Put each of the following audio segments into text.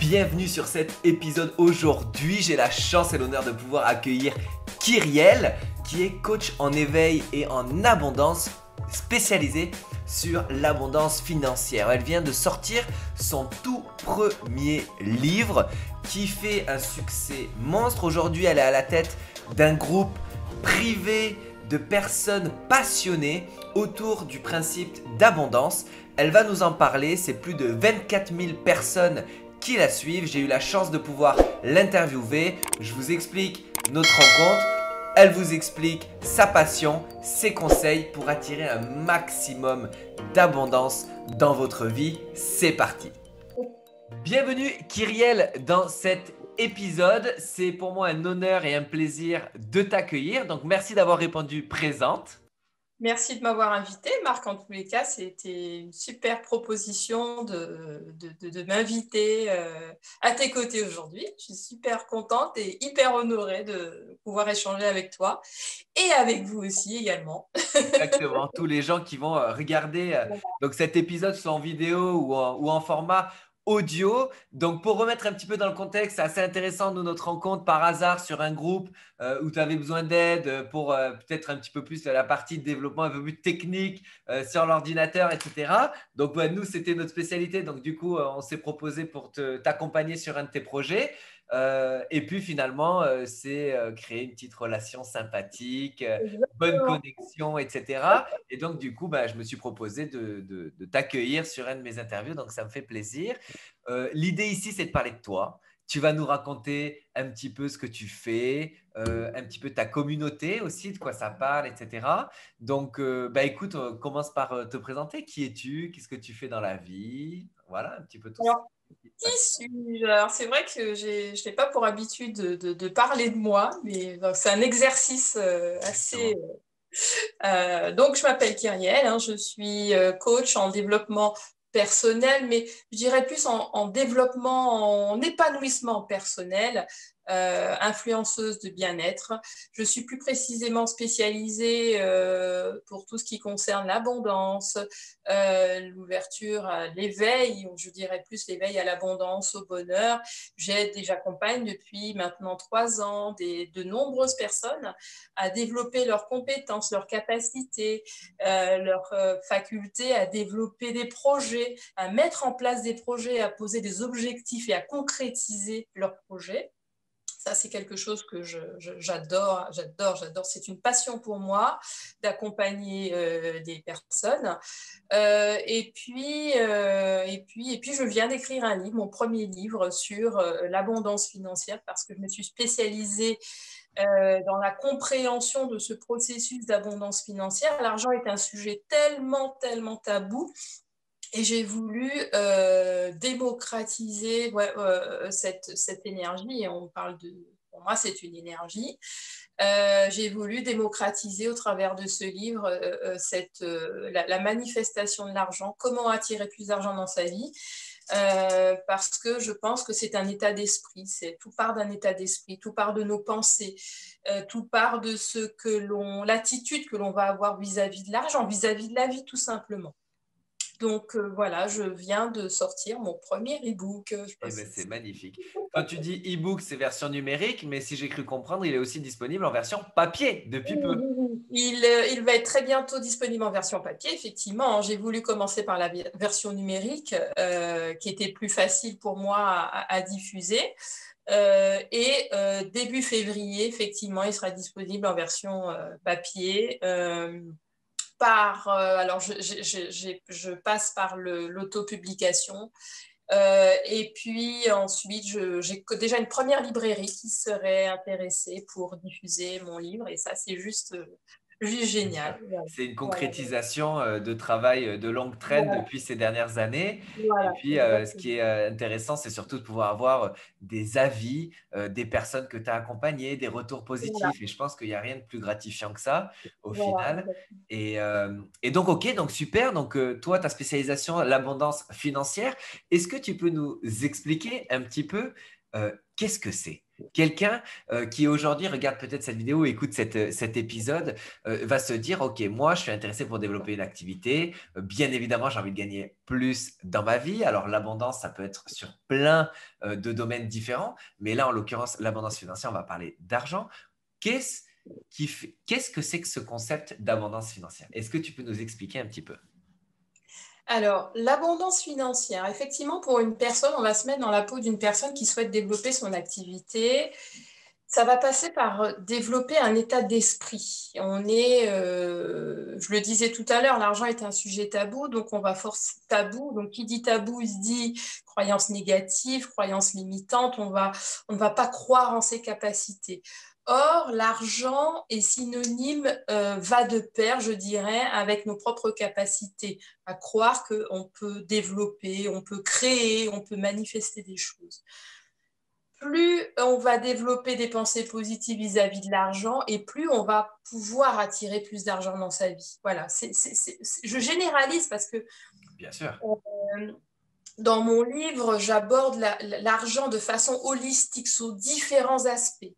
bienvenue sur cet épisode. Aujourd'hui, j'ai la chance et l'honneur de pouvoir accueillir Kyrielle, qui est coach en éveil et en abondance, spécialisée sur l'abondance financière. Elle vient de sortir son tout premier livre qui fait un succès monstre. Aujourd'hui, elle est à la tête d'un groupe privé de personnes passionnées autour du principe d'abondance. Elle va nous en parler, c'est plus de 24 000 personnes qui la suivent. J'ai eu la chance de pouvoir l'interviewer. Je vous explique notre rencontre. Elle vous explique sa passion, ses conseils pour attirer un maximum d'abondance dans votre vie. C'est parti. Bienvenue Kyrielle dans cet épisode. C'est pour moi un honneur et un plaisir de t'accueillir. Donc merci d'avoir répondu présente. Merci de m'avoir invité, Marc. En tous les cas, c'était une super proposition de m'inviter à tes côtés aujourd'hui. Je suis super contente et hyper honorée de pouvoir échanger avec toi et avec vous aussi également. Exactement, tous les gens qui vont regarder donc cet épisode soit en vidéo ou en format audio. Donc pour remettre un petit peu dans le contexte, c'est assez intéressant notre rencontre par hasard sur un groupe où tu avais besoin d'aide pour peut-être un petit peu plus la partie de développement un peu plus technique sur l'ordinateur, etc. Donc nous, c'était notre spécialité. Donc du coup, on s'est proposé pour t'accompagner sur un de tes projets. Et puis finalement, c'est créer une petite relation sympathique, bonne Exactement. connexion, etc. Et donc, du coup, je me suis proposé de t'accueillir sur un de mes interviews. Donc, ça me fait plaisir. L'idée ici, c'est de parler de toi. Tu vas nous raconter un petit peu ce que tu fais, un petit peu ta communauté aussi, de quoi ça parle, etc. Donc, écoute, on commence par te présenter. Qui es-tu? Qu'est-ce que tu fais dans la vie? Voilà, un petit peu tout ça. Alors, qui suis-je? Alors, c'est vrai que je n'ai pas pour habitude de parler de moi, mais c'est un exercice assez. Exactement. Donc, je m'appelle Kyrielle, hein, je suis coach en développement personnel, mais je dirais plus en développement, en épanouissement personnel, influenceuse de bien-être. Je suis plus précisément spécialisée pour tout ce qui concerne l'abondance, l'ouverture à l'éveil, ou je dirais plus l'éveil à l'abondance, au bonheur. J'aide et j'accompagne depuis maintenant 3 ans de nombreuses personnes à développer leurs compétences, leurs capacités, leurs facultés à développer des projets, à mettre en place des projets, à poser des objectifs et à concrétiser leurs projets. Ça, c'est quelque chose que j'adore. C'est une passion pour moi d'accompagner des personnes. Et puis, je viens d'écrire un livre, mon premier livre sur l'abondance financière, parce que je me suis spécialisée dans la compréhension de ce processus d'abondance financière. L'argent est un sujet tellement, tellement tabou. Et j'ai voulu démocratiser cette énergie. Et pour moi, c'est une énergie. J'ai voulu démocratiser au travers de ce livre la manifestation de l'argent, comment attirer plus d'argent dans sa vie. Parce que je pense que c'est un état d'esprit, tout part d'un état d'esprit, tout part de nos pensées, tout part de l'attitude que l'on va avoir vis-à-vis de l'argent, vis-à-vis de la vie tout simplement. Donc voilà, je viens de sortir mon premier e-book. Eh ben, c'est magnifique. Quand tu dis e-book, c'est version numérique, mais si j'ai cru comprendre, il est aussi disponible en version papier depuis peu. Il va être très bientôt disponible en version papier, effectivement. J'ai voulu commencer par la version numérique, qui était plus facile pour moi à diffuser. Début février, effectivement, il sera disponible en version papier. Alors, je passe par l'autopublication. Et puis ensuite, j'ai déjà une première librairie qui serait intéressée pour diffuser mon livre. Et ça, c'est juste génial. Voilà. C'est une Voilà. concrétisation de travail de longue traîne Voilà. depuis ces dernières années. Et Voilà. puis, ce Exactement. qui est intéressant, c'est surtout de pouvoir avoir des avis des personnes que tu as accompagnées, des retours Voilà. positifs. Et je pense qu'il n'y a rien de plus gratifiant que ça au Voilà. final. Et donc, OK, donc super. Donc, toi, ta spécialisation, l'abondance financière, est-ce que tu peux nous expliquer un petit peu qu'est-ce que c'est? Quelqu'un qui aujourd'hui regarde peut-être cette vidéo, écoute cet épisode, va se dire, OK, moi, je suis intéressé pour développer une activité. Bien évidemment, j'ai envie de gagner plus dans ma vie. Alors, l'abondance, ça peut être sur plein de domaines différents. Mais là, en l'occurrence, l'abondance financière, on va parler d'argent. Qu'est-ce qu'est-ce que c'est que ce concept d'abondance financière? Est-ce que tu peux nous expliquer un petit peu? Alors, l'abondance financière, effectivement, pour une personne, on va se mettre dans la peau d'une personne qui souhaite développer son activité. Ça va passer par développer un état d'esprit. Je le disais tout à l'heure, l'argent est un sujet tabou, donc on va forcer tabou. Donc qui dit tabou, il se dit croyance négative, croyance limitante. On ne va pas croire en ses capacités. Or, l'argent est synonyme, va de pair, je dirais, avec nos propres capacités, à croire qu'on peut développer, on peut créer, on peut manifester des choses. Plus on va développer des pensées positives vis-à-vis de l'argent et plus on va pouvoir attirer plus d'argent dans sa vie. Voilà, je généralise parce que Bien sûr. dans mon livre, j'aborde l'argent de façon holistique sous différents aspects.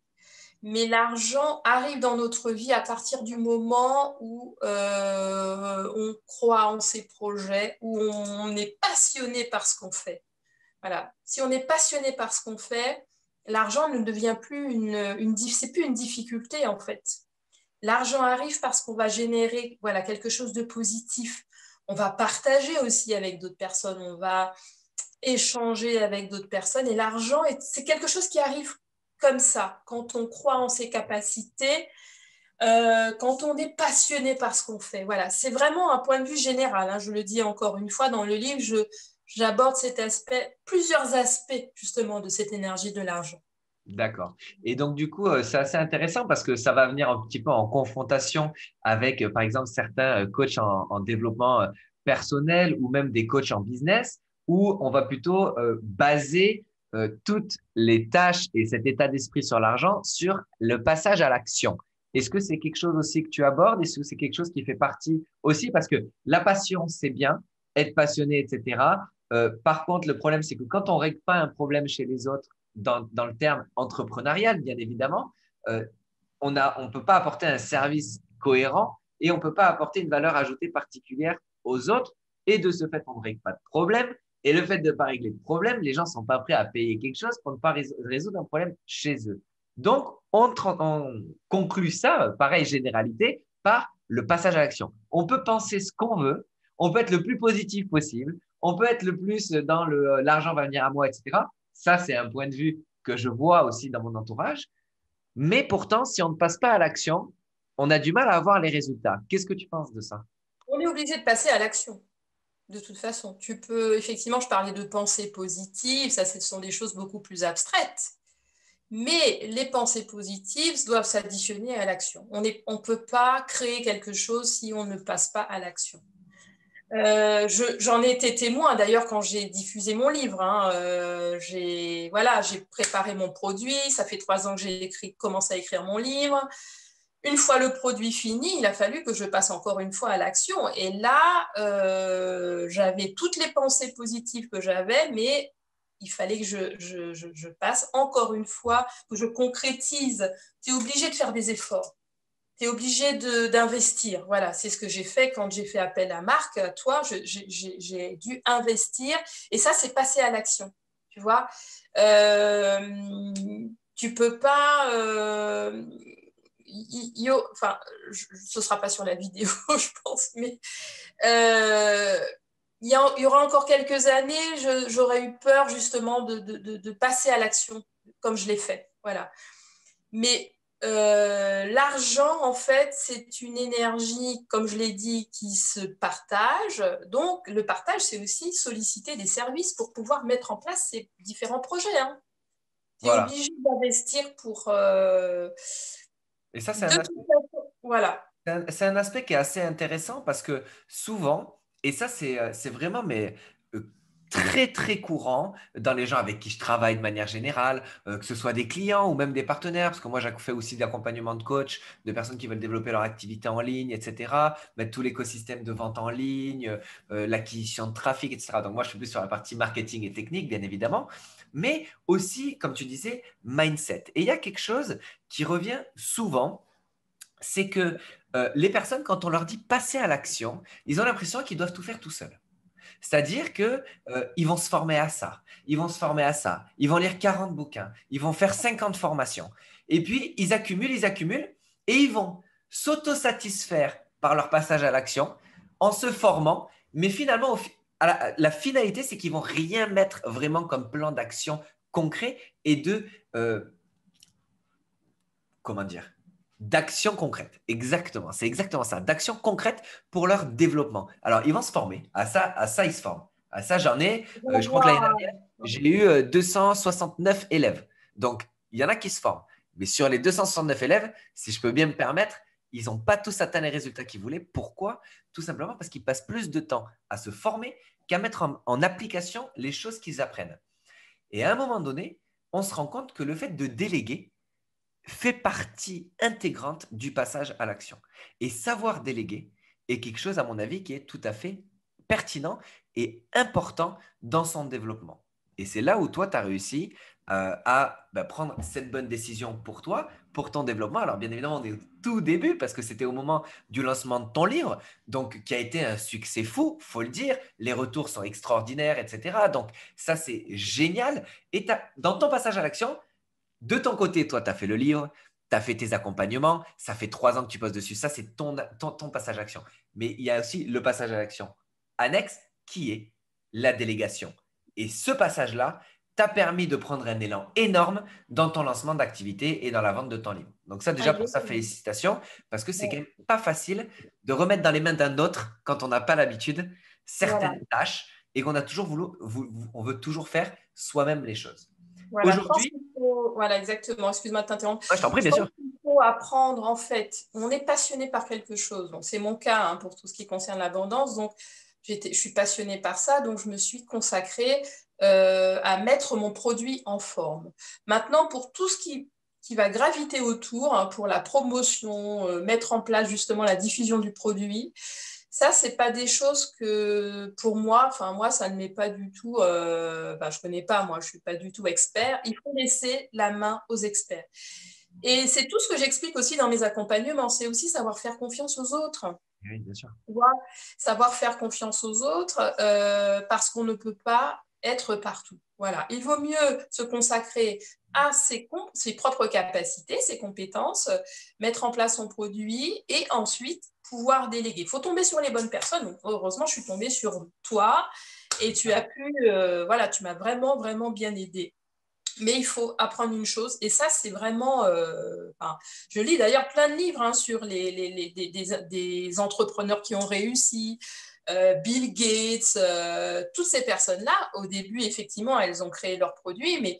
Mais l'argent arrive dans notre vie à partir du moment où on croit en ses projets, où on est passionné par ce qu'on fait. Voilà. Si on est passionné par ce qu'on fait, l'argent ne devient plus c'est plus une difficulté en fait. L'argent arrive parce qu'on va générer voilà, quelque chose de positif. On va partager aussi avec d'autres personnes, on va échanger avec d'autres personnes. Et l'argent, c'est quelque chose qui arrive comme ça, quand on croit en ses capacités, quand on est passionné par ce qu'on fait. Voilà, c'est vraiment un point de vue général. Hein. Je le dis encore une fois, dans le livre, j'aborde cet aspect, plusieurs aspects justement de cette énergie de l'argent. D'accord. Et donc, du coup, c'est assez intéressant parce que ça va venir un petit peu en confrontation avec, par exemple, certains coachs en développement personnel ou même des coachs en business où on va plutôt baser toutes les tâches et cet état d'esprit sur l'argent sur le passage à l'action. Est-ce que c'est quelque chose aussi que tu abordes? Est-ce que c'est quelque chose qui fait partie aussi? Parce que la passion, c'est bien, être passionné, etc. Par contre, le problème, c'est que quand on règle pas un problème chez les autres, dans le terme entrepreneurial, bien évidemment, euh, on ne peut pas apporter un service cohérent et on ne peut pas apporter une valeur ajoutée particulière aux autres. Et de ce fait, on ne règle pas de problème. Et le fait de ne pas régler de problème, les gens ne sont pas prêts à payer quelque chose pour ne pas résoudre un problème chez eux. Donc, on conclut ça, pareil, généralité, par le passage à l'action. On peut penser ce qu'on veut, on peut être le plus positif possible, on peut être le plus dans l'argent va venir à moi, etc. Ça, c'est un point de vue que je vois aussi dans mon entourage. Mais pourtant, si on ne passe pas à l'action, on a du mal à avoir les résultats. Qu'est-ce que tu penses de ça? On est obligé de passer à l'action. De toute façon, tu peux, effectivement, je parlais de pensée positive, ça, ce sont des choses beaucoup plus abstraites. Mais les pensées positives doivent s'additionner à l'action. On ne peut pas créer quelque chose si on ne passe pas à l'action. J'en ai été témoin d'ailleurs quand j'ai diffusé mon livre. Hein. J'ai préparé mon produit. Ça fait 3 ans que j'ai commencé à écrire mon livre. Une fois le produit fini, il a fallu que je passe encore une fois à l'action. Et là, j'avais toutes les pensées positives que j'avais, mais il fallait que je passe encore une fois, que je concrétise. Tu es obligé de faire des efforts. Tu es obligé d'investir. Voilà, c'est ce que j'ai fait quand j'ai fait appel à Marc. À toi, j'ai dû investir. Et ça, c'est passer à l'action. Tu vois, tu peux pas. Enfin, ce sera pas sur la vidéo, je pense, mais il y aura encore quelques années, j'aurais eu peur justement de passer à l'action comme je l'ai fait. Voilà. Mais l'argent, en fait, c'est une énergie, comme je l'ai dit, qui se partage. Donc, le partage, c'est aussi solliciter des services pour pouvoir mettre en place ces différents projets. Hein. Tu es Voilà. obligé d'investir pour... Et ça, de toute façon, voilà. c'est un aspect qui est assez intéressant parce que souvent, et ça, c'est vraiment très, très courant dans les gens avec qui je travaille de manière générale, que ce soit des clients ou même des partenaires, parce que moi, j'ai fait aussi de l'accompagnement de coach, de personnes qui veulent développer leur activité en ligne, etc., mettre tout l'écosystème de vente en ligne, l'acquisition de trafic, etc. Donc, moi, je suis plus sur la partie marketing et technique, bien évidemment. mais aussi, comme tu disais, mindset. Et il y a quelque chose qui revient souvent, c'est que les personnes, quand on leur dit passer à l'action, ils ont l'impression qu'ils doivent tout faire tout seuls. C'est-à-dire que ils vont se former à ça, ils vont se former à ça, ils vont lire 40 bouquins, ils vont faire 50 formations. Et puis, ils accumulent, et ils vont s'autosatisfaire par leur passage à l'action en se formant. Mais finalement, la finalité, c'est qu'ils vont rien mettre vraiment comme plan d'action concret et comment dire, d'action concrète. Exactement, c'est exactement ça, d'action concrète pour leur développement. Alors, ils vont se former. À ça ils se forment. À ça, je crois que l'année dernière, j'ai eu 269 élèves. Donc, il y en a qui se forment. Mais sur les 269 élèves, si je peux bien me permettre, ils n'ont pas tous atteint les résultats qu'ils voulaient. Pourquoi? Tout simplement parce qu'ils passent plus de temps à se former qu'à mettre en application les choses qu'ils apprennent. Et à un moment donné, on se rend compte que le fait de déléguer, fait partie intégrante du passage à l'action. Et savoir déléguer est quelque chose, à mon avis, qui est tout à fait pertinent et important dans son développement. Et c'est là où toi, tu as réussi à prendre cette bonne décision pour toi, pour ton développement. Alors, bien évidemment, on est au tout début parce que c'était au moment du lancement de ton livre, donc qui a été un succès fou, faut le dire. Les retours sont extraordinaires, etc. Donc, ça, c'est génial. Et dans ton passage à l'action, de ton côté, toi, tu as fait le livre, tu as fait tes accompagnements, ça fait 3 ans que tu poses dessus. Ça, c'est ton passage à l'action. Mais il y a aussi le passage à l'action annexe qui est la délégation. Et ce passage-là t'a permis de prendre un élan énorme dans ton lancement d'activité et dans la vente de ton livre. Donc ça, déjà, pour ça, félicitations, parce que c'est quand même pas facile de remettre dans les mains d'un autre, quand on n'a pas l'habitude, certaines tâches et qu'on a toujours on veut toujours faire soi-même les choses. Voilà, Aujourd'hui, voilà, exactement. Excuse-moi de t'interrompre. je t'en prie, bien sûr. Il faut apprendre, en fait. On est passionné par quelque chose. Donc, c'est mon cas hein, pour tout ce qui concerne l'abondance. Donc, je suis passionnée par ça. Donc, je me suis consacrée à mettre mon produit en forme. Maintenant, pour tout ce qui va graviter autour, hein, pour la promotion, mettre en place justement la diffusion du produit, ça, c'est pas des choses que pour moi, enfin moi, ça ne m'est pas du tout. Je connais pas, moi, je suis pas du tout expert. Il faut laisser la main aux experts. Et c'est tout ce que j'explique aussi dans mes accompagnements. C'est aussi savoir faire confiance aux autres. Oui, bien sûr. Savoir faire confiance aux autres parce qu'on ne peut pas être partout. Voilà. Il vaut mieux se consacrer à ses propres capacités, ses compétences, mettre en place son produit et ensuite pouvoir déléguer. Il faut tomber sur les bonnes personnes. Donc, heureusement, je suis tombée sur toi et tu as pu, tu m'as vraiment, vraiment bien aidé. Mais il faut apprendre une chose, et ça, c'est vraiment. Je lis d'ailleurs plein de livres hein, sur des entrepreneurs qui ont réussi, Bill Gates, toutes ces personnes-là. Au début, effectivement, elles ont créé leurs produits, mais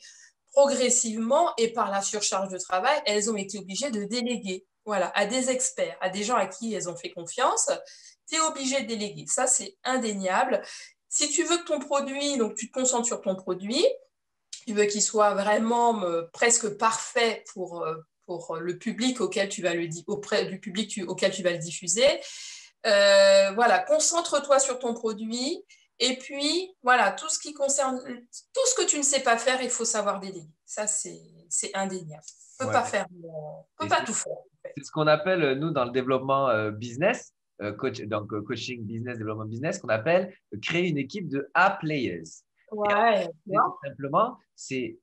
progressivement et par la surcharge de travail, elles ont été obligées de déléguer voilà, à des experts, à des gens à qui elles ont fait confiance. Tu es obligé de déléguer. Ça, c'est indéniable. Si tu veux que ton produit, donc tu te concentres sur ton produit, tu veux qu'il soit vraiment presque parfait pour le public auquel tu vas auprès du public auquel tu vas le diffuser. Voilà, concentre-toi sur ton produit. Et puis, voilà, tout ce qui concerne, tout ce que tu ne sais pas faire, il faut savoir déléguer. Ça, c'est indéniable. On ne peut pas tout faire. En fait. C'est ce qu'on appelle, nous, dans le développement business, coaching business, développement business, qu'on appelle créer une équipe de A-players. Ouais, tout simplement,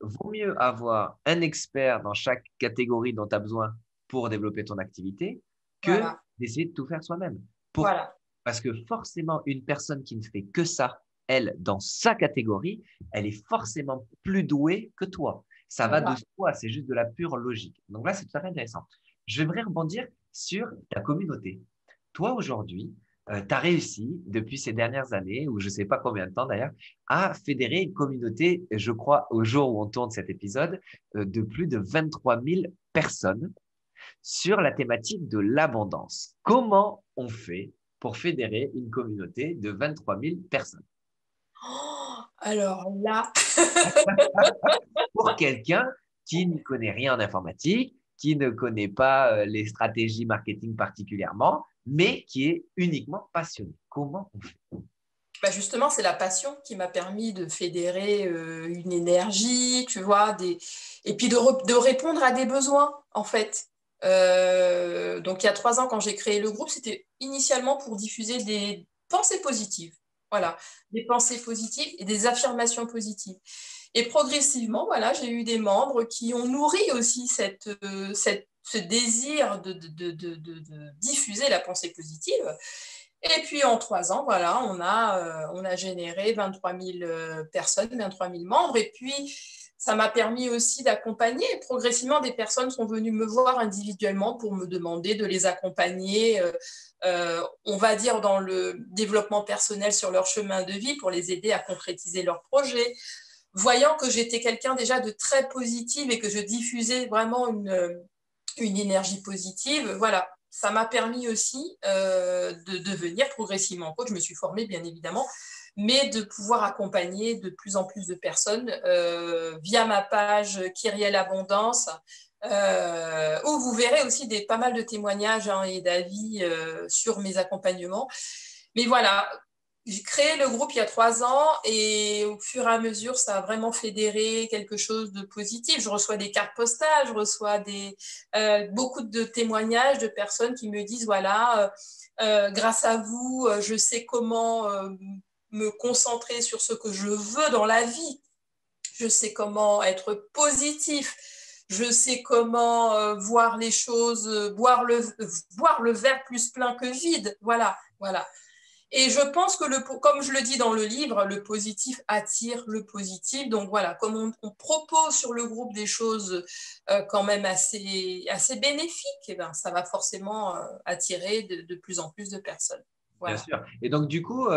vaut mieux avoir un expert dans chaque catégorie dont tu as besoin pour développer ton activité que d'essayer de tout faire soi-même. Parce que forcément, une personne qui ne fait que ça, elle, dans sa catégorie, elle est forcément plus douée que toi. Ça va de soi, c'est juste de la pure logique. Donc là, c'est tout à fait intéressant. J'aimerais rebondir sur ta communauté. Toi, aujourd'hui, tu as réussi depuis ces dernières années, ou je ne sais pas combien de temps d'ailleurs, à fédérer une communauté, je crois, au jour où on tourne cet épisode, de plus de 23 000 personnes sur la thématique de l'abondance. Comment on fait pour fédérer une communauté de 23 000 personnes? Alors là… Pour quelqu'un qui ne connaît rien en informatique, qui ne connaît pas les stratégies marketing particulièrement, mais qui est uniquement passionné. Comment on fait? Bah justement, c'est la passion qui m'a permis de fédérer une énergie, tu vois, et puis de répondre à des besoins, en fait. Donc, il y a 3 ans, quand j'ai créé le groupe, c'était initialement pour diffuser des pensées positives. Voilà, des pensées positives et des affirmations positives. Et progressivement, voilà, j'ai eu des membres qui ont nourri aussi ce désir de diffuser la pensée positive. Et puis en 3 ans, voilà, on a généré 23 000 personnes, 23 000 membres. Et puis, ça m'a permis aussi d'accompagner. Progressivement, des personnes sont venues me voir individuellement pour me demander de les accompagner, on va dire, dans le développement personnel sur leur chemin de vie pour les aider à concrétiser leurs projets. Voyant que j'étais quelqu'un déjà de très positive et que je diffusais vraiment une énergie positive, voilà, ça m'a permis aussi de devenir progressivement coach. Je me suis formée, bien évidemment, mais de pouvoir accompagner de plus en plus de personnes via ma page Kyrielle Abondance, où vous verrez aussi pas mal de témoignages et d'avis sur mes accompagnements. Mais voilà, j'ai créé le groupe il y a 3 ans et au fur et à mesure, ça a vraiment fédéré quelque chose de positif. Je reçois des cartes postales, je reçois beaucoup de témoignages de personnes qui me disent, voilà, grâce à vous, je sais comment me concentrer sur ce que je veux dans la vie. Je sais comment être positif. Je sais comment voir les choses, voir le verre plus plein que vide. Voilà, voilà. Et je pense que, comme je le dis dans le livre, le positif attire le positif. Donc voilà, comme on propose sur le groupe des choses quand même assez bénéfiques, eh ben, ça va forcément attirer de plus en plus de personnes. Bien Voilà. sûr. Et donc, du coup,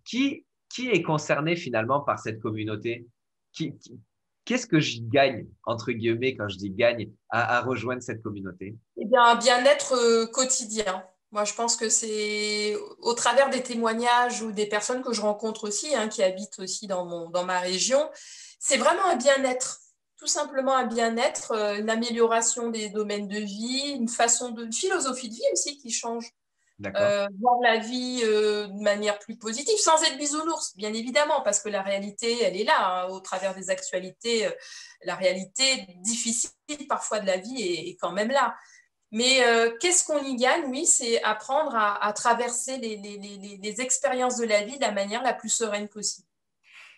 qui est concerné finalement par cette communauté? Qui, qui- Qu'est-ce que je gagne, entre guillemets, quand je dis gagne, à rejoindre cette communauté? Eh bien, un bien-être quotidien. Moi, je pense que c'est au travers des témoignages ou des personnes que je rencontre aussi, qui habitent aussi dans ma région, c'est vraiment un bien-être. Tout simplement un bien-être, une amélioration des domaines de vie, une philosophie de vie aussi qui change. D'accord? Voir la vie de manière plus positive, sans être bisounours, bien évidemment, parce que la réalité, elle est là, au travers des actualités. La réalité difficile parfois de la vie est quand même là. Mais qu'est-ce qu'on y gagne? Oui, c'est apprendre à traverser les expériences de la vie de la manière la plus sereine possible.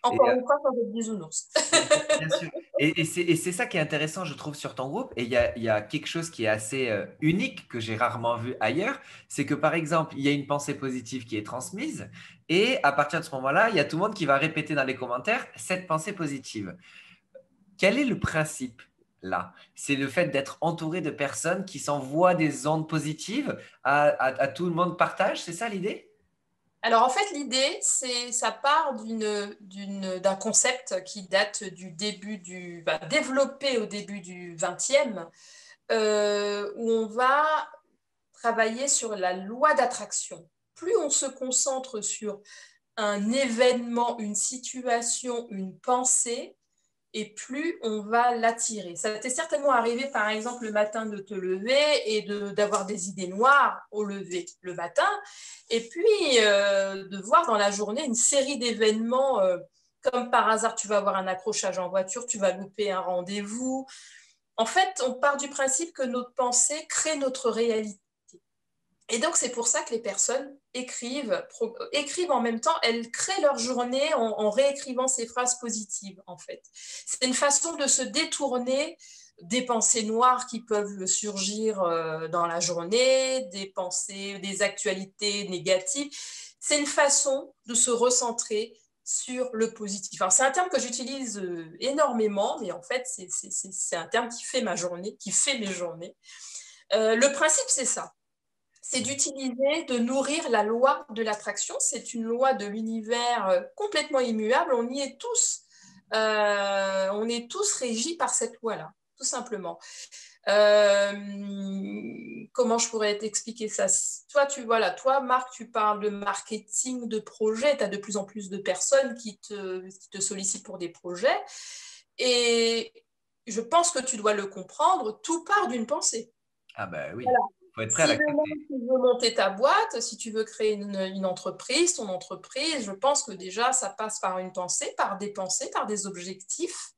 Et, Encore une fois, sans être bisounours. bien sûr. Et c'est ça qui est intéressant, je trouve, sur ton groupe. Et il y a quelque chose qui est assez unique que j'ai rarement vu ailleurs. C'est que, par exemple, il y a une pensée positive qui est transmise. Et à partir de ce moment-là, il y a tout le monde qui va répéter dans les commentaires cette pensée positive. Quel est le principe là? C'est le fait d'être entouré de personnes qui s'envoient des ondes positives à tout le monde partage, c'est ça l'idée? Alors en fait, l'idée, ça part d'un concept qui date développé au début du 20e, où on va travailler sur la loi d'attraction. Plus on se concentre sur un événement, une situation, une pensée, et plus on va l'attirer. Ça t'est certainement arrivé, par exemple, le matin de te lever et d'avoir des idées noires au lever le matin, et puis de voir dans la journée une série d'événements, comme par hasard, tu vas avoir un accrochage en voiture, tu vas louper un rendez-vous. En fait, on part du principe que notre pensée crée notre réalité. Et donc, c'est pour ça que les personnes écrivent en même temps, elles créent leur journée en réécrivant ces phrases positives, en fait. C'est une façon de se détourner des pensées noires qui peuvent surgir dans la journée, des pensées, des actualités négatives. C'est une façon de se recentrer sur le positif. Alors, c'est un terme que j'utilise énormément, mais en fait, c'est un terme qui fait ma journée, qui fait mes journées. Le principe, c'est ça, c'est d'utiliser, de nourrir la loi de l'attraction. C'est une loi de l'univers complètement immuable. On est tous régis par cette loi-là, tout simplement. Euh, Comment je pourrais t'expliquer ça? Toi, Marc, tu parles de marketing, de projet. Tu as de plus en plus de personnes qui te sollicitent pour des projets. Et je pense que tu dois le comprendre. Tout part d'une pensée. Ah ben oui. Voilà. faut être prêt à Si demain l'accepter. tu veux monter ta boîte, si tu veux créer une entreprise, ton entreprise, je pense que déjà, ça passe par une pensée, par des objectifs,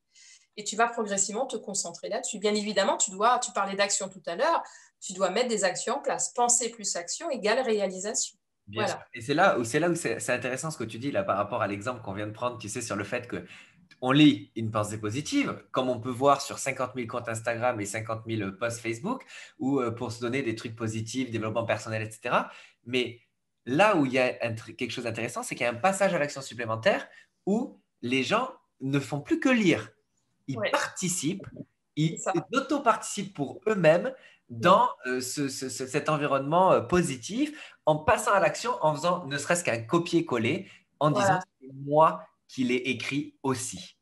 et tu vas progressivement te concentrer là-dessus. Bien évidemment, tu parlais d'action tout à l'heure, tu dois mettre des actions en place. Pensée plus action égale réalisation. Bien sûr. Voilà. Et c'est là où c'est intéressant ce que tu dis là par rapport à l'exemple qu'on vient de prendre, tu sais, sur le fait que on lit une pensée positive, comme on peut voir sur 50 000 comptes Instagram et 50 000 posts Facebook, ou pour se donner des trucs positifs, développement personnel, etc. Mais là où il y a quelque chose d'intéressant, c'est qu'il y a un passage à l'action supplémentaire où les gens ne font plus que lire. Ils Ouais, participent, c'est ils ça. auto-participent pour eux-mêmes Ouais. dans cet environnement positif, en passant à l'action, en faisant ne serait-ce qu'un copier-coller, en disant Voilà, c'est moi qui l'ai écrit aussi.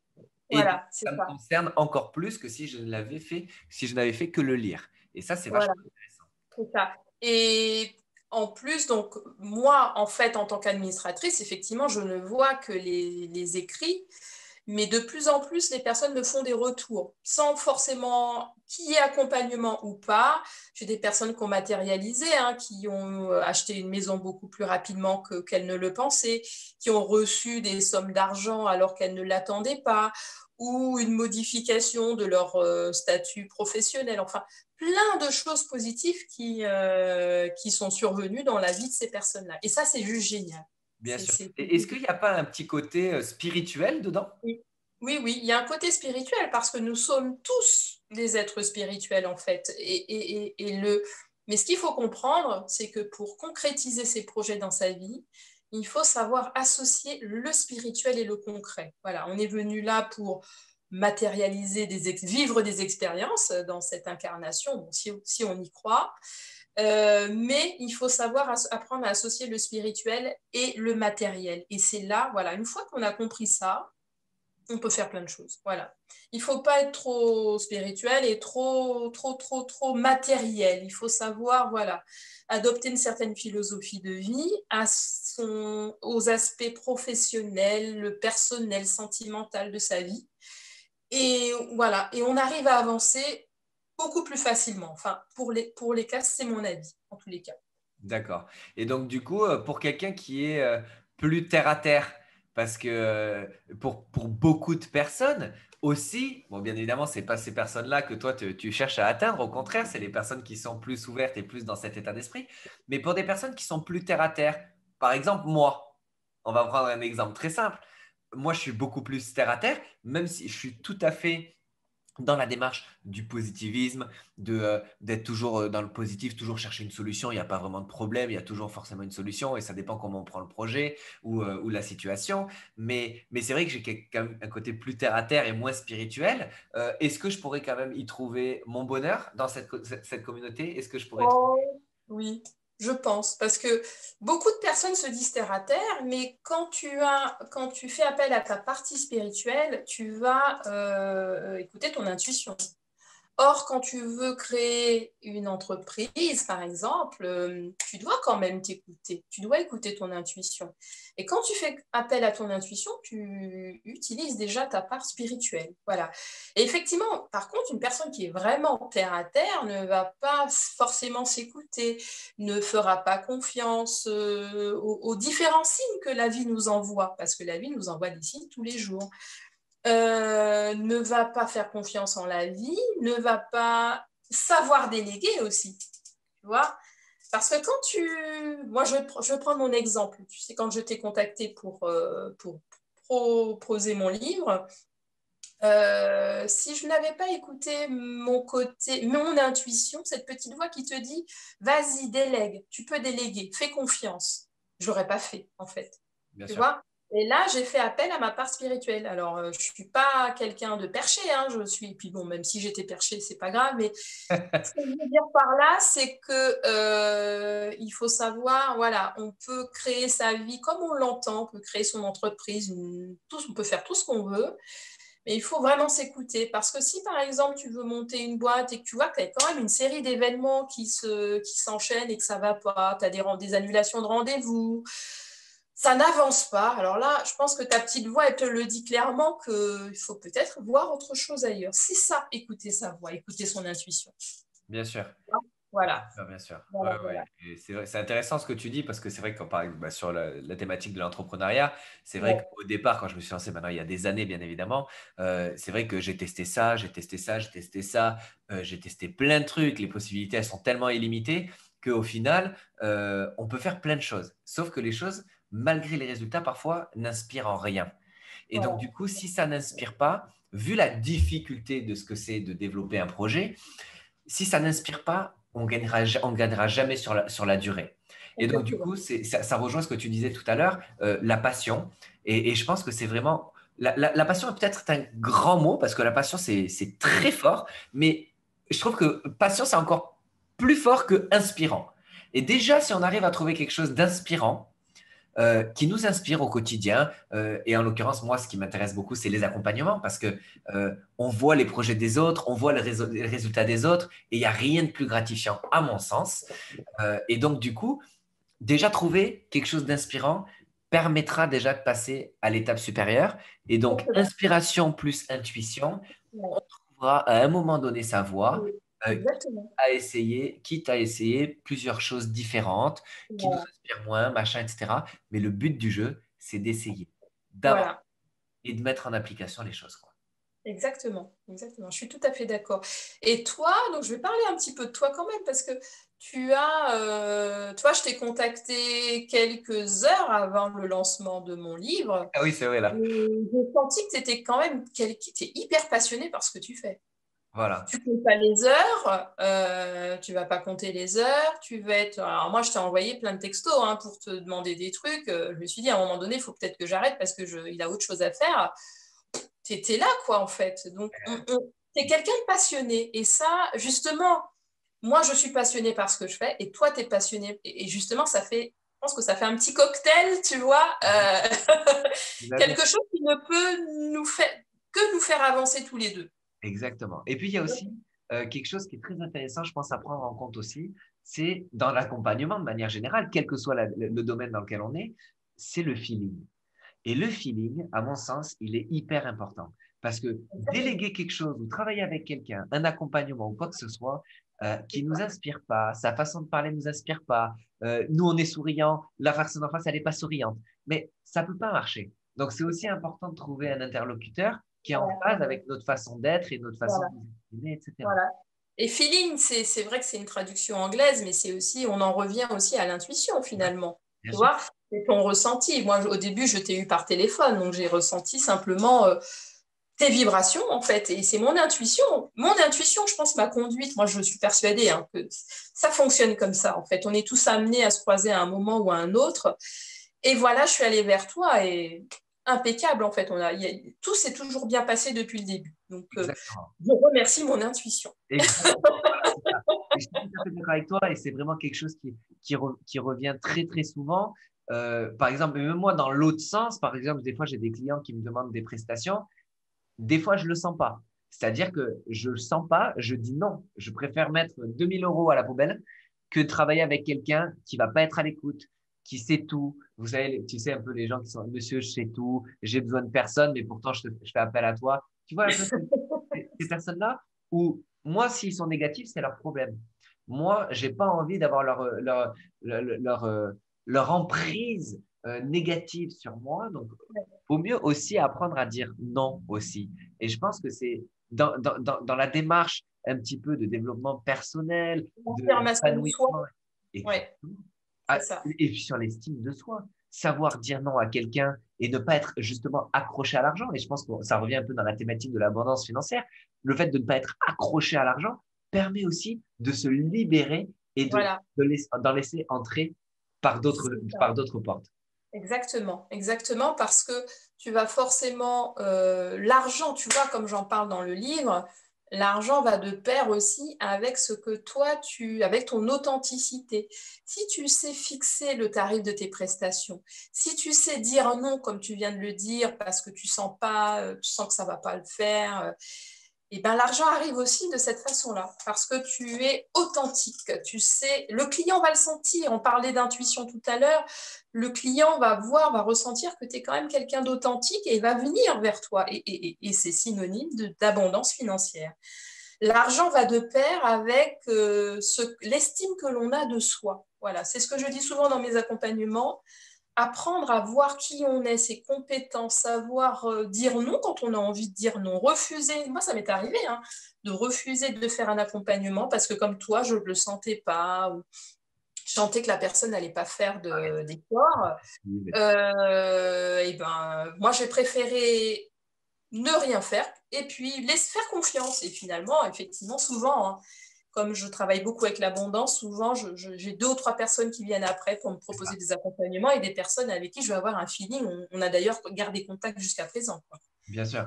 Et voilà, c'est ça me ça. concerne encore plus que si je ne l'avais fait, si je n'avais fait que le lire. Et ça, c'est Voilà, vachement intéressant. c'est ça. Et en plus, donc, moi, en fait, en tant qu'administratrice, effectivement, je ne vois que les écrits. Mais de plus en plus, les personnes me font des retours, sans forcément qu'il y ait accompagnement ou pas. J'ai des personnes qui ont matérialisé, hein, qui ont acheté une maison beaucoup plus rapidement qu'elles ne le pensaient, qui ont reçu des sommes d'argent alors qu'elles ne l'attendaient pas, ou une modification de leur statut professionnel. Enfin, plein de choses positives qui sont survenues dans la vie de ces personnes-là. Et ça, c'est juste génial. Bien sûr. C'est Et est-ce qu'il n'y a pas un petit côté spirituel dedans? oui, oui, oui, il y a un côté spirituel parce que nous sommes tous des êtres spirituels en fait. Mais ce qu'il faut comprendre, c'est que pour concrétiser ses projets dans sa vie, il faut savoir associer le spirituel et le concret. Voilà, on est venu là pour matérialiser, vivre des expériences dans cette incarnation, bon, si on y croit. Mais il faut savoir apprendre à associer le spirituel et le matériel. Et c'est là, voilà, une fois qu'on a compris ça, on peut faire plein de choses. Voilà. Il ne faut pas être trop spirituel et trop matériel. Il faut savoir, voilà, adopter une certaine philosophie de vie aux aspects professionnels, personnels, sentimentaux de sa vie. Et voilà. Et on arrive à avancer beaucoup plus facilement. Enfin, pour les cas, c'est mon avis, en tous les cas. D'accord. Et donc, du coup, pour quelqu'un qui est plus terre à terre, parce que pour beaucoup de personnes aussi, bon, bien évidemment, c'est pas ces personnes-là que toi, tu cherches à atteindre. Au contraire, c'est les personnes qui sont plus ouvertes et plus dans cet état d'esprit. Mais pour des personnes qui sont plus terre à terre, par exemple, moi, on va prendre un exemple très simple. Moi, je suis beaucoup plus terre à terre, même si je suis tout à fait dans la démarche du positivisme, d'être toujours dans le positif, toujours chercher une solution. Il n'y a pas vraiment de problème, il y a toujours forcément une solution et ça dépend comment on prend le projet ou la situation. Mais c'est vrai que j'ai quand même un côté plus terre à terre et moins spirituel. Est-ce que je pourrais quand même y trouver mon bonheur dans cette communauté? Est-ce que je pourrais trouver... Oh, oui, je pense, parce que beaucoup de personnes se disent terre à terre, mais quand tu fais appel à ta partie spirituelle, tu vas écouter ton intuition. Or, quand tu veux créer une entreprise, par exemple, tu dois quand même t'écouter. Tu dois écouter ton intuition. Et quand tu fais appel à ton intuition, tu utilises déjà ta part spirituelle. Voilà. Et effectivement, par contre, une personne qui est vraiment terre à terre ne va pas forcément s'écouter, ne fera pas confiance aux différents signes que la vie nous envoie, parce que la vie nous envoie des signes tous les jours. Ne va pas faire confiance en la vie, ne va pas savoir déléguer aussi, tu vois. Parce que quand moi je vais prendre mon exemple, tu sais, quand je t'ai contacté pour proposer mon livre, si je n'avais pas écouté mon intuition, cette petite voix qui te dit, vas-y, délègue, tu peux déléguer, fais confiance, je l'aurais pas fait en fait. Bien Tu sûr. vois? Et là, j'ai fait appel à ma part spirituelle. Alors, je ne suis pas quelqu'un de perché, hein, puis bon, même si j'étais perché, c'est pas grave, mais ce que je veux dire par là, c'est que il faut savoir, voilà, on peut créer sa vie comme on l'entend, on peut créer son entreprise, on peut faire tout ce qu'on veut, mais il faut vraiment s'écouter. Parce que si, par exemple, tu veux monter une boîte et que tu vois qu'il y a quand même une série d'événements qui s'enchaînent et que ça va pas, tu as des annulations de rendez-vous, ça n'avance pas. Alors là, je pense que ta petite voix, elle te le dit clairement qu'il faut peut-être voir autre chose ailleurs. C'est ça, écouter sa voix, écouter son intuition. Bien sûr. Voilà. Bien sûr. Ouais, Voilà, ouais. voilà. Et c'est intéressant ce que tu dis parce que c'est vrai que quand, par exemple, sur la thématique de l'entrepreneuriat, c'est vrai Ouais. qu'au départ, quand je me suis lancé, maintenant il y a des années bien évidemment, c'est vrai que j'ai testé ça, j'ai testé ça, j'ai testé ça, j'ai testé plein de trucs. Les possibilités, elles sont tellement illimitées qu'au final, on peut faire plein de choses. Sauf que les choses, malgré les résultats, parfois, n'inspirent en rien. Et donc, Voilà. du coup, si ça n'inspire pas, vu la difficulté de ce que c'est de développer un projet, si ça n'inspire pas, on gagnera jamais sur la durée. Et donc, du Exactement. coup, ça rejoint ce que tu disais tout à l'heure, la passion. Et je pense que c'est vraiment. La passion est peut-être un grand mot, parce que la passion, c'est très fort, mais je trouve que passion, c'est encore plus fort que inspirant. Et déjà, si on arrive à trouver quelque chose d'inspirant, qui nous inspire au quotidien. Et en l'occurrence, moi, ce qui m'intéresse beaucoup, c'est les accompagnements parce que on voit les projets des autres, on voit les résultats des autres, et il n'y a rien de plus gratifiant, à mon sens. Et donc, du coup, déjà trouver quelque chose d'inspirant permettra déjà de passer à l'étape supérieure. Et donc, Exactement. inspiration plus intuition, Ouais. on trouvera à un moment donné sa voie. Exactement. Quitte à essayer plusieurs choses différentes qui nous Voilà. inspirent moins, machin, etc. Mais le but du jeu, c'est d'essayer, d'avancer Voilà. et de mettre en application les choses, quoi. Exactement, exactement. Je suis tout à fait d'accord. Et toi, donc je vais parler un petit peu de toi quand même, parce que toi, je t'ai contacté quelques heures avant le lancement de mon livre. Ah oui, c'est vrai, Et là. j'ai senti que tu étais quand même t'es hyper passionné par ce que tu fais. Voilà. Tu comptes pas les heures, tu vas pas compter les heures, tu vas être. Alors moi, je t'ai envoyé plein de textos hein, pour te demander des trucs. Je me suis dit à un moment donné, il faut peut-être que j'arrête parce que il a autre chose à faire. T'étais là, quoi, en fait. Donc, t'es quelqu'un de passionné. Et ça, justement, moi, je suis passionnée par ce que je fais et toi, t'es passionné. Et justement, je pense que ça fait un petit cocktail, tu vois, Exactement. quelque chose qui ne peut que nous faire avancer tous les deux. Exactement. Et puis, il y a aussi quelque chose qui est très intéressant, je pense, à prendre en compte aussi, c'est dans l'accompagnement de manière générale, quel que soit le domaine dans lequel on est, c'est le feeling. Et le feeling, à mon sens, il est hyper important. Parce que déléguer quelque chose ou travailler avec quelqu'un, un accompagnement ou quoi que ce soit, qui ne nous inspire pas, sa façon de parler ne nous inspire pas, nous on est souriant, la personne en face elle n'est pas souriante, mais ça ne peut pas marcher. Donc c'est aussi important de trouver un interlocuteur qui est en Voilà, phase avec notre façon d'être et notre façon voilà, de nous exprimer, etc. voilà. Et feeling, c'est vrai que c'est une traduction anglaise, mais c'est aussi, on en revient aussi à l'intuition Ouais, finalement. bien Tu sûr. vois, c'est ton ressenti. Moi, au début, je t'ai eu par téléphone, donc j'ai ressenti simplement tes vibrations en fait. Et c'est mon intuition. Mon intuition, je pense, m'a conduite. Moi, je suis persuadée hein, que ça fonctionne comme ça. En fait, on est tous amenés à se croiser à un moment ou à un autre. Et voilà, je suis allée vers toi et impeccable en fait. Tout s'est toujours bien passé depuis le début. Donc, Exactement. je remercie mon intuition. Exactement. Voilà, c'est ça. Et je suis tout à fait d'accord avec toi et c'est vraiment quelque chose qui revient très, très souvent. Par exemple, même moi, dans l'autre sens, par exemple, des fois, j'ai des clients qui me demandent des prestations. Des fois, je ne le sens pas. C'est-à-dire que je ne le sens pas, je dis non. Je préfère mettre 2 000 € à la poubelle que de travailler avec quelqu'un qui ne va pas être à l'écoute, qui sait tout. Vous savez, tu sais un peu les gens qui sont, monsieur, je sais tout, j'ai besoin de personne, mais pourtant, je fais appel à toi. Tu vois un peu ces personnes-là où moi, s'ils sont négatifs, c'est leur problème. Moi, j'ai pas envie d'avoir leur emprise négative sur moi. Donc, vaut mieux aussi apprendre à dire non aussi. Et je pense que c'est dans la démarche un petit peu de développement personnel, L'affirmation de soi, d'épanouissement. ouais, Exactement. c'est ça. Et puis sur l'estime de soi, savoir dire non à quelqu'un et ne pas être justement accroché à l'argent. Et je pense que ça revient un peu dans la thématique de l'abondance financière. Le fait de ne pas être accroché à l'argent permet aussi de se libérer et Voilà, d'en laisser entrer c'est ça. par d'autres portes. Exactement, exactement, parce que tu vas forcément, l'argent, tu vois, comme j'en parle dans le livre, l'argent va de pair aussi avec ce que toi, avec ton authenticité. Si tu sais fixer le tarif de tes prestations, si tu sais dire non, comme tu viens de le dire, parce que tu sens pas, tu sens que ça va pas le faire, et ben l'argent arrive aussi de cette façon-là, parce que tu es authentique. Tu sais, le client va le sentir. On parlait d'intuition tout à l'heure. Le client va voir, va ressentir que tu es quand même quelqu'un d'authentique et il va venir vers toi. Et c'est synonyme d'abondance financière. L'argent va de pair avec l'estime que l'on a de soi. Voilà, c'est ce que je dis souvent dans mes accompagnements. Apprendre à voir qui on est, ses compétences, savoir dire non quand on a envie de dire non, refuser. Moi, ça m'est arrivé de refuser de faire un accompagnement parce que comme toi, je ne le sentais pas ou je sentais que la personne n'allait pas faire d'efforts. Et ben, moi, j'ai préféré ne rien faire et puis laisse faire confiance. Et finalement, effectivement, souvent, comme je travaille beaucoup avec l'abondance, souvent, j'ai 2 ou 3 personnes qui viennent après pour me proposer des accompagnements et des personnes avec qui je vais avoir un feeling. On a d'ailleurs gardé contact jusqu'à présent, quoi. Bien sûr.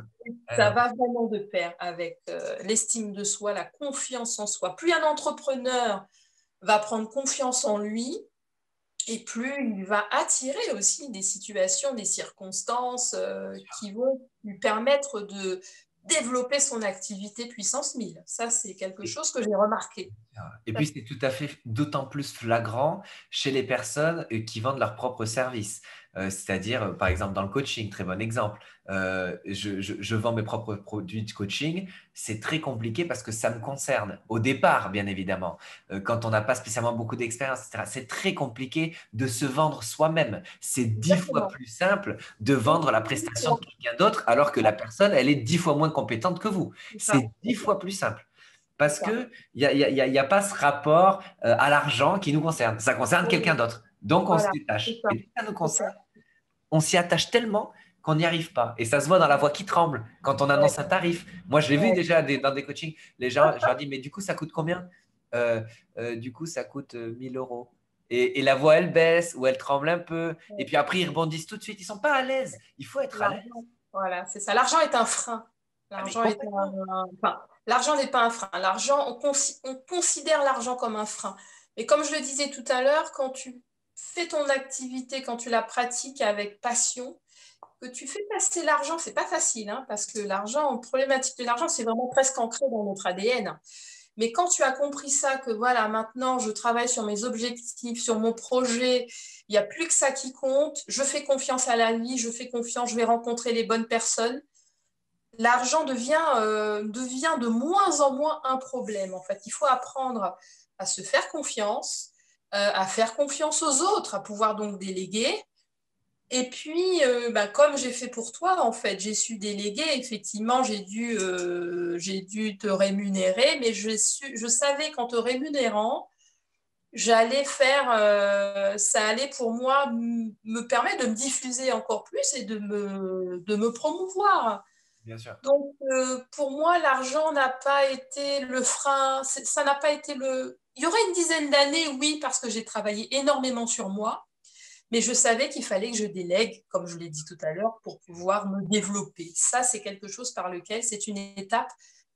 Ça va vraiment de pair avec l'estime de soi, la confiance en soi. Plus un entrepreneur va prendre confiance en lui, et plus il va attirer aussi des situations, des circonstances qui vont lui permettre de développer son activité puissance 1000. Ça, c'est quelque chose que j'ai remarqué. Et puis, c'est tout à fait d'autant plus flagrant chez les personnes qui vendent leurs propres services. C'est-à-dire, par exemple, dans le coaching, très bon exemple. Je vends mes propres produits de coaching. C'est très compliqué parce que ça me concerne. Au départ, bien évidemment, quand on n'a pas spécialement beaucoup d'expérience, etc., c'est très compliqué de se vendre soi-même. C'est 10 fois Exactement. plus simple de vendre la prestation de quelqu'un d'autre alors que la personne, elle est 10 fois moins compétente que vous. C'est ça. C'est 10 fois plus simple. C'est Parce ça. qu'il n'y a pas ce rapport à l'argent qui nous concerne. Ça concerne quelqu'un d'autre. Donc, on se Voilà, c'est détache. ça. Et dès que ça nous C'est ça. concerne, on s'y attache tellement qu'on n'y arrive pas. Et ça se voit dans la voix qui tremble quand on Ouais, annonce un tarif. Moi, je l'ai vu ouais. déjà dans des coachings. Les gens, je leur dis, mais du coup, ça coûte combien? Euh, du coup, ça coûte 1000 euros. Et la voix, elle baisse ou elle tremble un peu. Et puis après, ils rebondissent tout de suite. Ils ne sont pas à l'aise. Il faut être à l'aise. L'argent, voilà, c'est ça. L'argent est un frein. Ah, mais L'argent est complètement. enfin, l'argent n'est pas un frein. L'argent, on considère l'argent comme un frein. Mais comme je le disais tout à l'heure, quand tu fais ton activité, quand tu la pratiques avec passion, que tu fais passer l'argent, c'est pas facile, parce que l'argent, problématique de l'argent, c'est vraiment presque ancré dans notre ADN. Mais quand tu as compris ça, que voilà, maintenant je travaille sur mes objectifs, sur mon projet, il n'y a plus que ça qui compte, je fais confiance à la vie, je fais confiance, je vais rencontrer les bonnes personnes, l'argent devient de moins en moins un problème. En fait, il faut apprendre à se faire confiance, à faire confiance aux autres, à pouvoir donc déléguer. Et puis, comme j'ai fait pour toi, en fait, j'ai su déléguer. Effectivement, j'ai dû te rémunérer, mais je savais qu'en te rémunérant, ça allait pour moi me permettre de me diffuser encore plus et de me promouvoir. Bien sûr. Donc, pour moi, l'argent n'a pas été le frein. Ça n'a pas été le. Il y aurait une dizaine d'années, oui, parce que j'ai travaillé énormément sur moi. Mais je savais qu'il fallait que je délègue, comme je l'ai dit tout à l'heure, pour pouvoir me développer. Ça, c'est quelque chose par lequel c'est une étape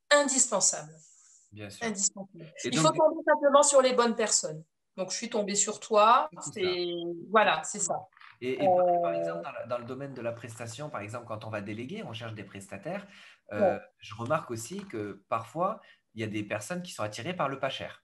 indispensable. Bien sûr. Indispensable. Et Il faut donc, tomber simplement sur les bonnes personnes. Donc, je suis tombée sur toi. tout ça. Voilà, c'est ça. Et pareil, par exemple, dans le domaine de la prestation, par exemple, quand on va déléguer, on cherche des prestataires. Ouais. Je remarque aussi que parfois, il y a des personnes qui sont attirées par le pas cher.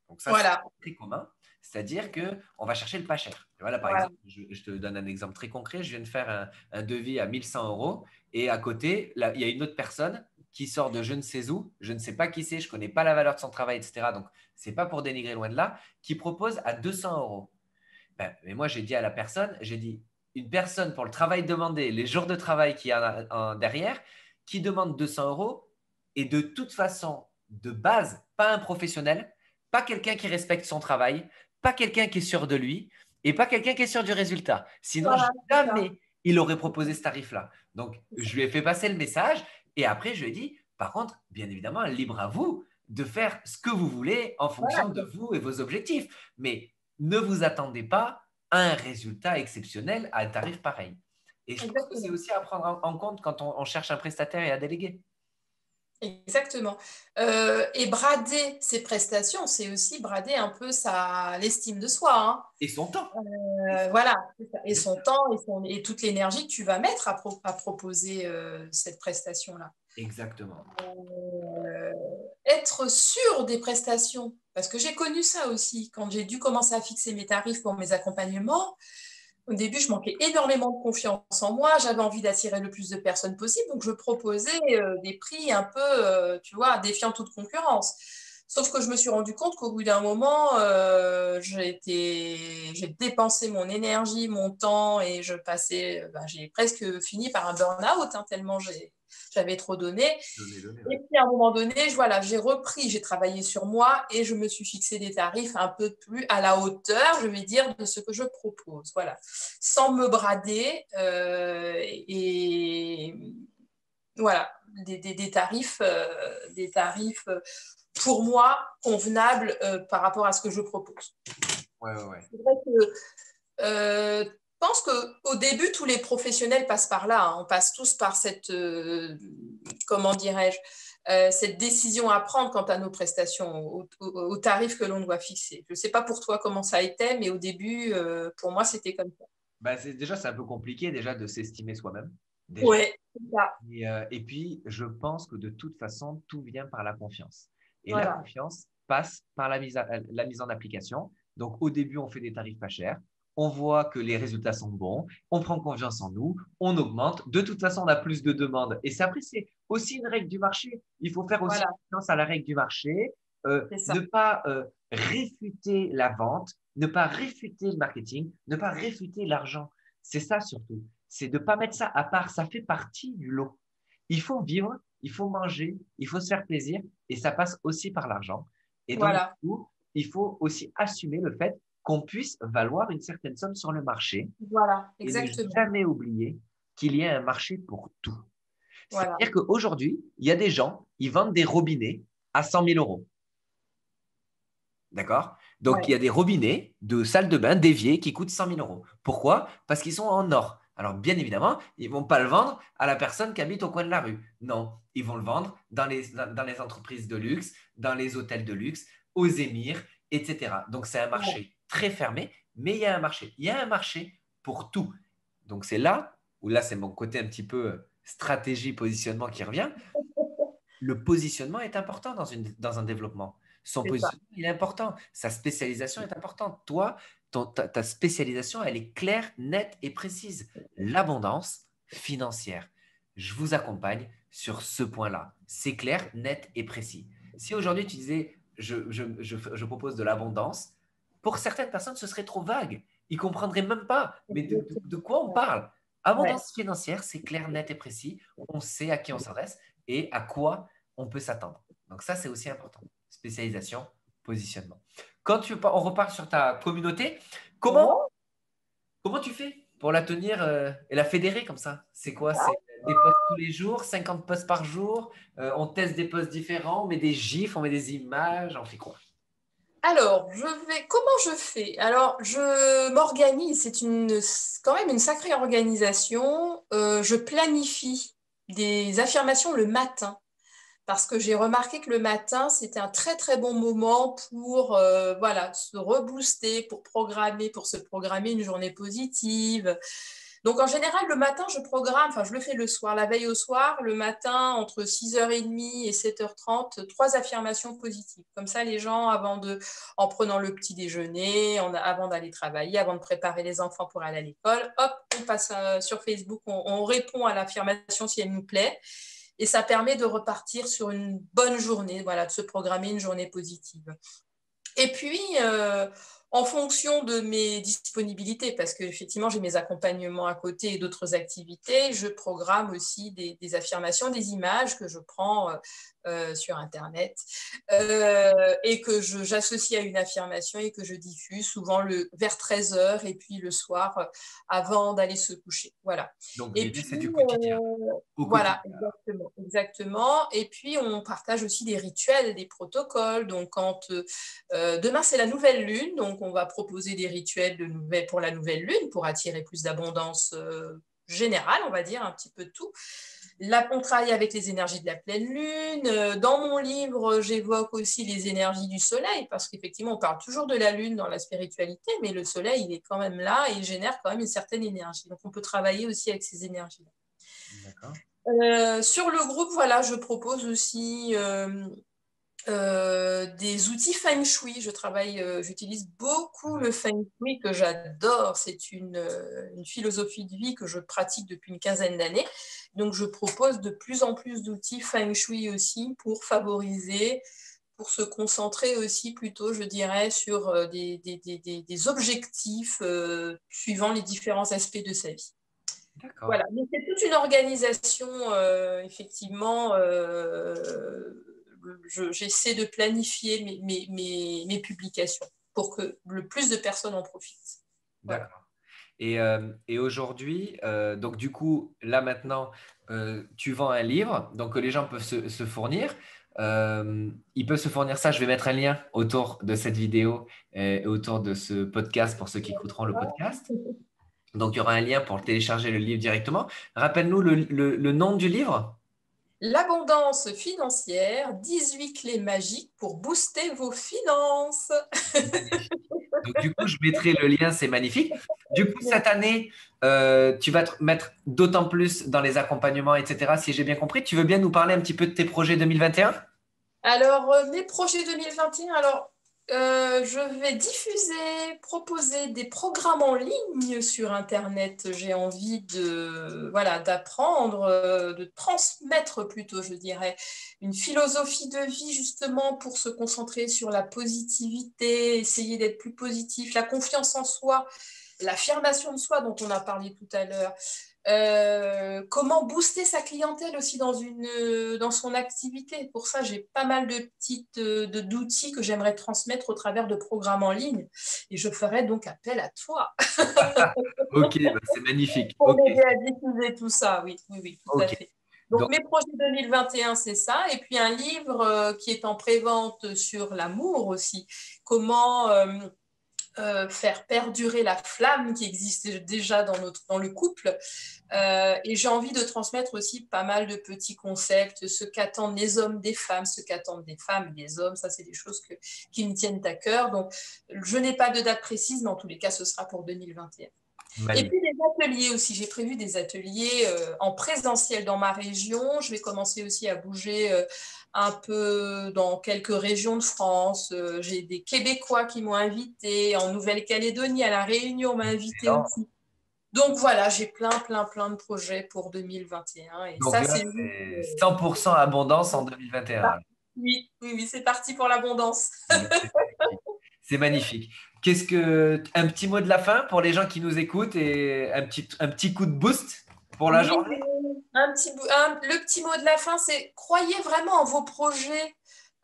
Donc ça, c'est Voilà. très commun. C'est-à-dire qu'on va chercher le pas cher. Et voilà, par Voilà. exemple, je te donne un exemple très concret. Je viens de faire un devis à 1100 euros et à côté, là, il y a une autre personne qui sort de je ne sais où, je ne sais pas qui c'est, je ne connais pas la valeur de son travail, etc. Donc, ce n'est pas pour dénigrer loin de là, qui propose à 200 euros. Ben, mais moi, j'ai dit à la personne, j'ai dit, une personne pour le travail demandé, les jours de travail qu'il y a derrière, qui demande 200 euros, et de toute façon, de base, pas un professionnel, pas quelqu'un qui respecte son travail, pas quelqu'un qui est sûr de lui, et pas quelqu'un qui est sûr du résultat. Sinon, Voilà, c'est ça. jamais il aurait proposé ce tarif-là. Donc, je lui ai fait passer le message, et après, je lui ai dit, par contre, bien évidemment, libre à vous de faire ce que vous voulez en Voilà, fonction de vous et vos objectifs. Mais ne vous attendez pas à un résultat exceptionnel à un tarif pareil. Et je pense que c'est exactement. aussi à prendre en compte quand on cherche un prestataire et à déléguer. Exactement. Et brader ses prestations, c'est aussi brader un peu l'estime de soi. Et son temps. Voilà, c'est ça. Et Bien son sûr. temps et toute l'énergie que tu vas mettre à proposer cette prestation-là. Exactement. Euh, Être sûr des prestations, parce que j'ai connu ça aussi quand j'ai dû commencer à fixer mes tarifs pour mes accompagnements. Au début, je manquais énormément de confiance en moi. J'avais envie d'attirer le plus de personnes possible. Donc, je proposais des prix un peu, tu vois, défiant toute concurrence. Sauf que je me suis rendu compte qu'au bout d'un moment, j'ai dépensé mon énergie, mon temps et j'ai presque fini par un burn-out, hein, tellement j'avais trop donné. Et Ouais. puis à un moment donné, j'ai repris, j'ai travaillé sur moi et je me suis fixé des tarifs un peu plus à la hauteur, je vais dire, de ce que je propose. Voilà, sans me brader et voilà, des tarifs pour moi convenables par rapport à ce que je propose. Ouais, ouais, ouais. C'est vrai que je pense qu'au début, tous les professionnels passent par là, hein. On passe tous par cette, comment dirais-je, cette décision à prendre quant à nos prestations, au tarif que l'on doit fixer. Je ne sais pas pour toi comment ça a été, mais au début, pour moi, c'était comme ça. Bah, déjà, c'est un peu compliqué déjà de s'estimer soi-même. Déjà. Ouais, c'est ça. Et puis, je pense que de toute façon, tout vient par la confiance. Et la Voilà. confiance passe par la mise en application. Donc, au début, on fait des tarifs pas chers. On voit que les résultats sont bons. On prend confiance en nous. On augmente. De toute façon, on a plus de demandes. Et après, c'est aussi une règle du marché. Il faut faire aussi Voilà, confiance à la règle du marché. c'est ça. Ne pas réfuter la vente. Ne pas réfuter le marketing. Ne pas réfuter l'argent. C'est ça surtout. C'est de ne pas mettre ça à part. Ça fait partie du lot. Il faut vivre, il faut manger, il faut se faire plaisir et ça passe aussi par l'argent. Et donc, du Voilà, coup, il faut aussi assumer le fait qu'on puisse valoir une certaine somme sur le marché voilà, et ne exactement. jamais oublier qu'il y a un marché pour tout. Voilà. C'est-à-dire qu'aujourd'hui, il y a des gens, ils vendent des robinets à 100 000 euros. D'accord? Donc, il y Ouais, a des robinets de salle de bain déviés qui coûtent 100 000 euros. Pourquoi? Parce qu'ils sont en or. Alors, bien évidemment, ils ne vont pas le vendre à la personne qui habite au coin de la rue. Non, ils vont le vendre dans les entreprises de luxe, dans les hôtels de luxe, aux émirs, etc. Donc, c'est un ouais. marché très fermé, mais il y a un marché. Il y a un marché pour tout. Donc, c'est là où là, c'est mon côté un petit peu stratégie, positionnement qui revient. Le positionnement est important dans un développement. Son C'est ça. positionnement, il est important. Sa spécialisation est importante. Toi, ta spécialisation, elle est claire, nette et précise. L'abondance financière. Je vous accompagne sur ce point-là. C'est clair, net et précis. Si aujourd'hui tu disais, je propose de l'abondance, pour certaines personnes, ce serait trop vague. Ils ne comprendraient même pas. Mais de quoi on Ouais, parle? ouais. Abondance financière, c'est clair, net et précis. On sait à qui on s'adresse et à quoi on peut s'attendre. Donc ça, c'est aussi important. Spécialisation, positionnement. On repart sur ta communauté, comment, Ouais. comment tu fais pour la tenir et la fédérer comme ça? C'est quoi? C'est des posts tous les jours, 50 posts par jour, on teste des posts différents, on met des gifs, on met des images, on fait quoi? Alors, comment je fais? Alors, je m'organise, quand même une sacrée organisation. Je planifie des affirmations le matin parce que j'ai remarqué que le matin, c'était un très très bon moment pour voilà, se rebooster, pour se programmer une journée positive. Donc en général, le matin, je programme, enfin je le fais le soir, la veille au soir, le matin, entre 6h30 et 7h30, trois affirmations positives. Comme ça, les gens, en prenant le petit déjeuner, avant d'aller travailler, avant de préparer les enfants pour aller à l'école, hop, on passe sur Facebook, on répond à l'affirmation si elle nous plaît. Et ça permet de repartir sur une bonne journée, voilà, de se programmer une journée positive. Et puis, en fonction de mes disponibilités, parce qu'effectivement, j'ai mes accompagnements à côté et d'autres activités, je programme aussi des affirmations, des images que je prends sur Internet et que j'associe à une affirmation et que je diffuse souvent vers 13 heures et puis le soir avant d'aller se coucher. Voilà. Donc Et l'idée, puis, c'est du quotidien. Au voilà, quotidien. exactement, exactement. Et puis, on partage aussi des rituels, des protocoles. Donc, demain, c'est la nouvelle lune, donc on va proposer des rituels pour la nouvelle lune, pour attirer plus d'abondance générale, on va dire, un petit peu de tout. Là, on travaille avec les énergies de la pleine lune. Dans mon livre, j'évoque aussi les énergies du soleil, parce qu'effectivement, on parle toujours de la lune dans la spiritualité, mais le soleil, il est quand même là et il génère quand même une certaine énergie. Donc, on peut travailler aussi avec ces énergies-là. D'accord. Sur le groupe, voilà, je propose aussi des outils Feng Shui. J'utilise beaucoup le Feng Shui que j'adore. C'est une philosophie de vie que je pratique depuis une quinzaine d'années. Donc, je propose de plus en plus d'outils Feng Shui aussi pour se concentrer aussi plutôt, je dirais, sur des objectifs suivant les différents aspects de sa vie. D'accord. Voilà, mais c'est toute une organisation, effectivement. J'essaie de planifier mes publications pour que le plus de personnes en profitent. Voilà. D'accord. Et aujourd'hui, donc du coup, là maintenant, tu vends un livre, donc que les gens peuvent se fournir. Ils peuvent se fournir ça. Je vais mettre un lien autour de cette vidéo et autour de ce podcast pour ceux qui écouteront le podcast. Donc, il y aura un lien pour télécharger le livre directement. Rappelle-nous le nom du livre. L'abondance financière, 18 clés magiques pour booster vos finances. Magnifique. Donc, du coup, je mettrai le lien, c'est magnifique. Du coup, cette année, tu vas te mettre d'autant plus dans les accompagnements, etc. Si j'ai bien compris, tu veux bien nous parler un petit peu de tes projets 2021? Alors, mes projets 2021, je vais proposer des programmes en ligne sur Internet. J'ai envie voilà, d'apprendre, de transmettre plutôt, je dirais, une philosophie de vie justement pour se concentrer sur la positivité, essayer d'être plus positif, la confiance en soi, l'affirmation de soi dont on a parlé tout à l'heure. Comment booster sa clientèle aussi dans son activité. Pour ça, j'ai pas mal d'outils que j'aimerais transmettre au travers de programmes en ligne. Et je ferai donc appel à toi Ok, bah, c'est magnifique. pour Ok, m'aider à diffuser tout ça. Oui, oui, oui, tout à ok. fait. Donc, Donc, mes projets 2021, c'est ça. Et puis, un livre qui est en prévente sur l'amour aussi. Comment faire perdurer la flamme qui existe déjà dans le couple. Et j'ai envie de transmettre aussi pas mal de petits concepts, ce qu'attendent les hommes des femmes, ce qu'attendent des femmes des hommes. Ça, c'est des choses qui me tiennent à cœur. Donc, je n'ai pas de date précise, mais en tous les cas, ce sera pour 2021. Et magnifique. puis des ateliers aussi. J'ai prévu des ateliers en présentiel dans ma région. Je vais commencer aussi à bouger un peu dans quelques régions de France. J'ai des Québécois qui m'ont invité. En Nouvelle-Calédonie, à La Réunion, on m'a invité Excellent. aussi. Donc voilà, j'ai plein de projets pour 2021. Et Donc ça, là, c'est juste, c'est 100% abondance en 2021. oui, oui, oui, c'est parti pour l'abondance. Ben, c'est magnifique. C'est magnifique. Un petit mot de la fin pour les gens qui nous écoutent et un petit coup de boost pour la Oui, journée? le petit mot de la fin, c'est croyez vraiment en vos projets.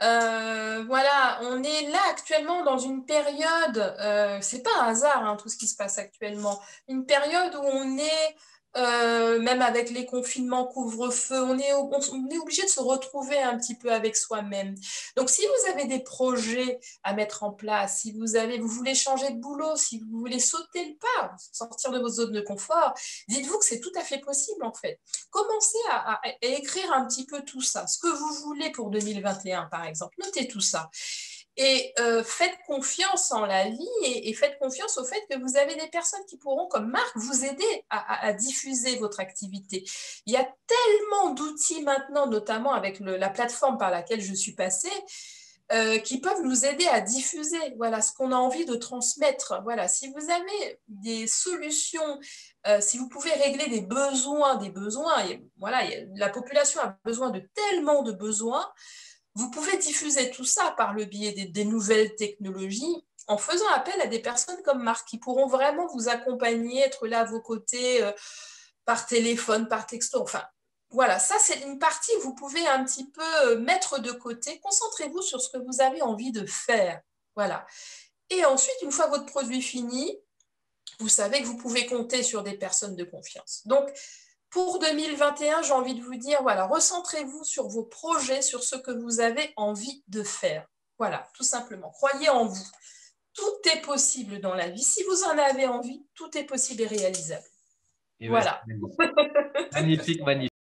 Voilà, on est là actuellement dans une période, c'est pas un hasard hein, tout ce qui se passe actuellement, une période où on est, même avec les confinements, couvre-feu, on est obligé de se retrouver un petit peu avec soi-même. Donc, si vous avez des projets à mettre en place, si vous voulez changer de boulot, si vous voulez sauter le pas, sortir de votre zone de confort, dites-vous que c'est tout à fait possible en fait. Commencez à écrire un petit peu tout ça, ce que vous voulez pour 2021 par exemple. Notez tout ça. Et faites confiance en la vie et faites confiance au fait que vous avez des personnes qui pourront, comme Marc, vous aider à diffuser votre activité. Il y a tellement d'outils maintenant, notamment avec la plateforme par laquelle je suis passée, qui peuvent nous aider à diffuser voilà, ce qu'on a envie de transmettre. Voilà, si vous avez des solutions, si vous pouvez régler des besoins, voilà, la population a besoin de tellement de besoins, vous pouvez diffuser tout ça par le biais des nouvelles technologies en faisant appel à des personnes comme Marc qui pourront vraiment vous accompagner, être là à vos côtés par téléphone, par texto, enfin, voilà, ça c'est une partie que vous pouvez un petit peu mettre de côté. Concentrez-vous sur ce que vous avez envie de faire. Voilà. Et ensuite, une fois votre produit fini, vous savez que vous pouvez compter sur des personnes de confiance. Donc, pour 2021, j'ai envie de vous dire, voilà, recentrez-vous sur vos projets, sur ce que vous avez envie de faire. Voilà, tout simplement. Croyez en vous. Tout est possible dans la vie. Si vous en avez envie, tout est possible et réalisable. Eh ben, c'est Voilà. magnifique. Magnifique, magnifique.